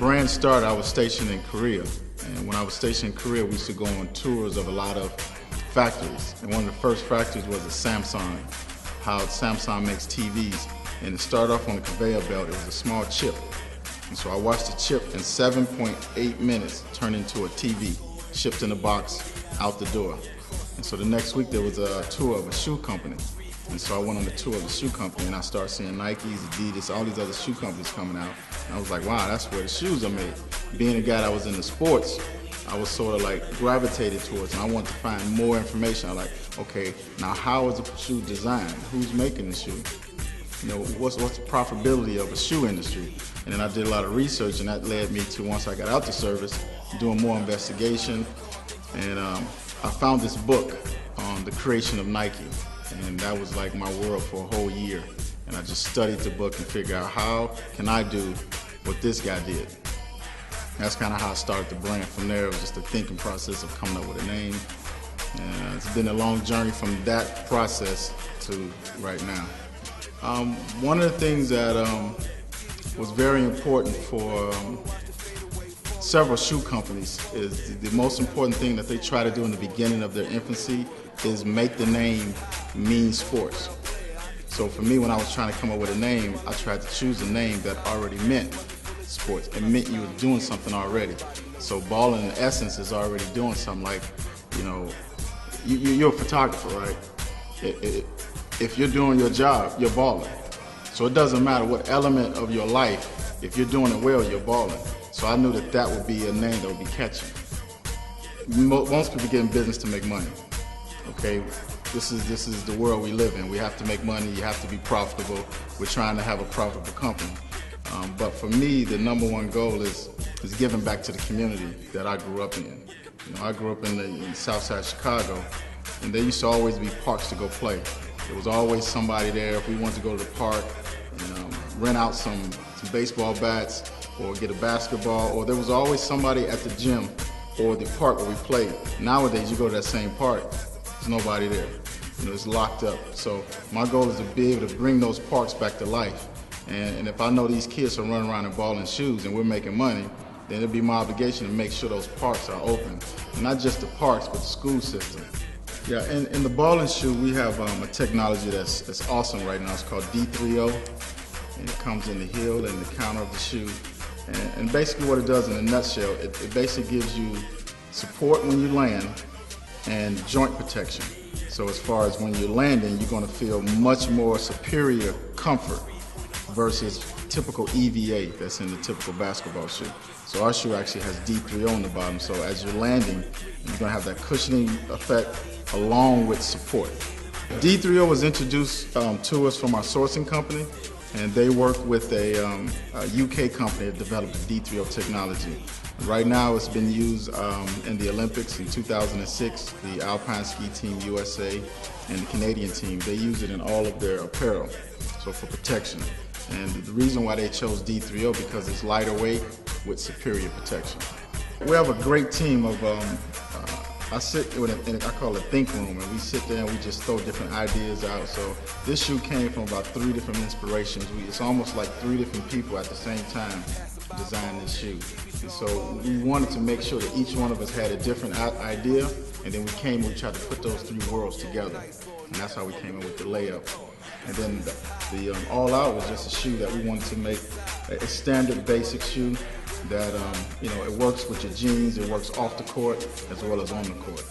brand started, I was stationed in Korea. And when I was stationed in Korea, we used to go on tours of a lot of factories. And one of the first factories was at Samsung, how Samsung makes TVs. And it started off on the conveyor belt. It was a small chip. And so I watched the chip in 7.8 minutes turn into a TV, shipped in a box, out the door. And so the next week there was a tour of a shoe company. And so I went on the tour of the shoe company and I started seeing Nikes, Adidas, all these other shoe companies coming out. And I was like, wow, that's where the shoes are made. Being a guy that was into sports, I was sort of like gravitated towards, and I wanted to find more information. I was like, okay, now how is a shoe designed? Who's making the shoe? You know, what's the profitability of a shoe industry? And then I did a lot of research, and that led me to, once I got out the service, doing more investigation. And I found this book on the creation of Nike. And that was like my world for a whole year. And I just studied the book and figured out how can I do what this guy did. That's kind of how I started the brand. From there, it was just a thinking process of coming up with a name. And it's been a long journey from that process to right now. One of the things that was very important for several shoe companies is the most important thing that they try to do in the beginning of their infancy is make the name mean sports. So for me, when I was trying to come up with a name, I tried to choose a name that already meant sports. It meant you were doing something already. So balling in essence is already doing something. Like, you know, you're a photographer, right? If you're doing your job, you're balling. So it doesn't matter what element of your life, if you're doing it well, you're balling. So I knew that that would be a name that would be catchy. Most people get in business to make money. Okay, this is the world we live in. We have to make money. You have to be profitable. We're trying to have a profitable company. But for me, the number one goal is giving back to the community that I grew up in. You know, I grew up in the South Side of Chicago, and there used to always be parks to go play. There was always somebody there. If we wanted to go to the park and rent out some baseball bats or get a basketball, or there was always somebody at the gym or the park where we played. Nowadays, you go to that same park, there's nobody there. You know, it's locked up. So my goal is to be able to bring those parks back to life. And if I know these kids are running around in ball and shoes and we're making money, then it'll be my obligation to make sure those parks are open. And not just the parks, but the school system. Yeah, in the ball and shoe, we have a technology that's awesome right now. It's called D3O, and it comes in the heel and the counter of the shoe. And basically what it does in a nutshell, it basically gives you support when you land and joint protection. So as far as when you're landing, you're going to feel much more superior comfort versus typical EVA that's in the typical basketball shoe. So our shoe actually has D3O on the bottom, so as you're landing, you're going to have that cushioning effect along with support. D3O was introduced to us from our sourcing company, and they work with a UK company that developed the D3O technology. Right now it's been used in the Olympics in 2006, the Alpine Ski Team USA and the Canadian team. They use it in all of their apparel, so for protection. And the reason why they chose D3O because it's lighter weight with superior protection. We have a great team of, I sit in I call it think room, and we sit there and we just throw different ideas out. So this shoe came from about 3 different inspirations. It's almost like 3 different people at the same time designed this shoe. And so we wanted to make sure that each one of us had a different idea, and then we tried to put those 3 worlds together. And that's how we came in with the layup. And then the All Out was just a shoe that we wanted to make a standard basic shoe that, you know, it works with your jeans, it works off the court as well as on the court.